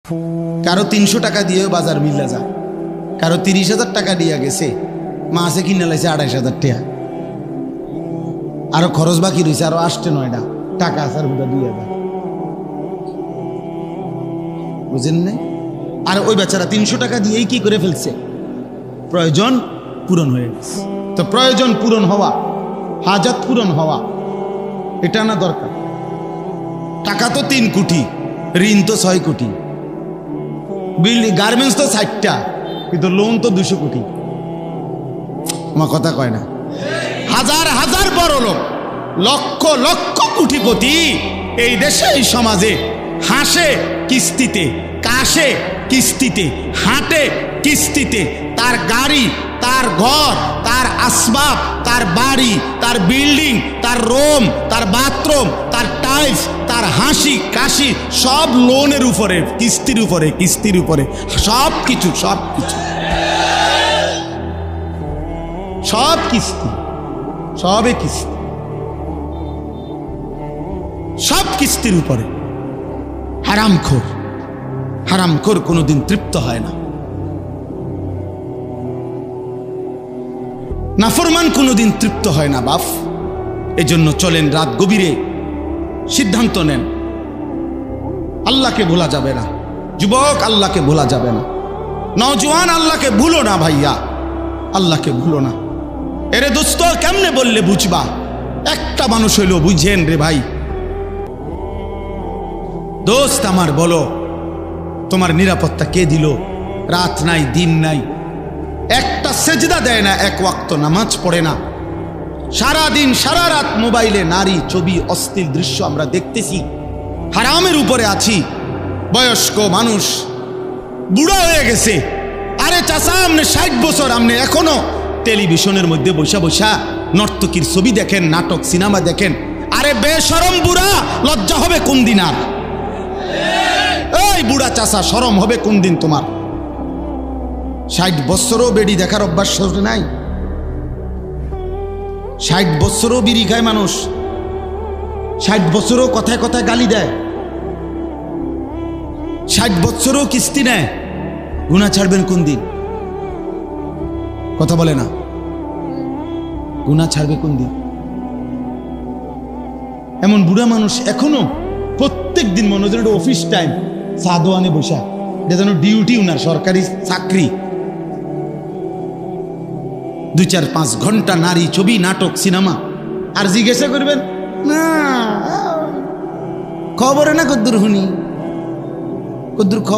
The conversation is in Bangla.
কারো ৩০০ টাকা দিয়ে বাজার মিলা যায়, কারো ৩০,০০০ টাকা দিয়া গেছে, মাছে কিনে লাইছে ২৮,০০০ টাকা, আরো খরচ বাকি রয়েছে আরো ৮-৯টা টাকা আছে, আর হুদা ২,০০০, বুঝেন না? আর ওই বেচারা ৩০০ টাকা দিয়েই কি করে ফেলছে, প্রয়োজন পূরণ হয়ে গেছে। তো প্রয়োজন পূরণ হওয়া, হাজাত পূরণ হওয়া, এটা না দরকার। টাকা তো ৩ কোটি, ঋণ তো ৬ কোটি, বিল্ডিং গার্মেন্টস তো ৬০টা, কিন্তু লোন তো ২০০ কোটি। আমার কথা কয় না? হাজার হাজার বড় লোক, লক্ষ লক্ষ কোটিপতি এই দেশে, এই সমাজে হাসে কিস্তিতে, কাশে কিস্তিতে, হাঁটে কিস্তিতে, তার গাড়ি, তার ঘর, তার আসবাব, তার বাড়ি, তার বিল্ডিং, তার রুম, তার বাথরুম, তার টাইলস, তার হাসি কাশি সব লোনের উপরে, কিস্তির উপরে, কিস্তির উপরে, সব কিছু, সব কিছু, সব কিস্তি, সবে কিস্তি, সব কিস্তির উপরে। হারামখোর, হারামখোর কোনোদিন তৃপ্ত হয় না, নাফরমান কোনোদিন তৃপ্ত হয় না বাপ। এজন্য চলেন রাত গভীরে সিদ্ধান্ত নেন, আল্লাহকে ভোলা যাবে না। যুবক, আল্লাহকে ভোলা যাবে না। নওজোয়ান, আল্লাহকে ভুলো না ভাইয়া, আল্লাহকে ভুলো না। এরে দোস্ত, কেমনে বললে বুঝবা? একটা মানুষ হইল বুঝেন রে ভাই। দোস্ত আমার, বলো তোমার নিরাপত্তা কে দিল? রাত নাই, দিন নাই, একটা সেজদা দেয় না, এক ওয়াক্ত নামাজ পড়ে না, সারা দিন সারা রাত মোবাইলে নারী ছবি, অশ্লীল দৃশ্য আমরা দেখতেছি, হারামের উপরে আছি। বয়স্ক মানুষ বুড়া হয়ে গেছে। আরে চাচা, আপনি ৬০ বছর, আপনি এখনো টেলিভিশনের মধ্যে বসা বসা নর্তকীর ছবি দেখেন, নাটক সিনেমা দেখেন। আরে বেশরম বুড়া, লজ্জা হবে কোন দিন? আর এই বুড়া চাচা, শরম হবে কোন দিন তোমার? ৬০ বছরও বেড়ি দেখার অভ্যাস নাই। ৬০ বছরও বিড়ি খায় মানুষ, ৬০ বছরও কথায় কথায় গালি দেয়, ৬০ বছরও কিস্তি নেয়। গুনাহ ছাড়বেন কোন দিন? কথা বলে না, গুনাহ ছাড়বে কোন দিন? এমন বুড়া মানুষ এখনো প্রত্যেক দিন মনে হয় এটা অফিস টাইম, সাদোয়ানে বসা, এটা যেন ডিউটি, উনার সরকারি চাকরি। ২-৪-৫ ঘন্টা নারী ছবি, নাটক, সিনেমা। আর জিজ্ঞাসা করবেন না খবরে না কদ্দুর হুনি, কদ্দুর খবর।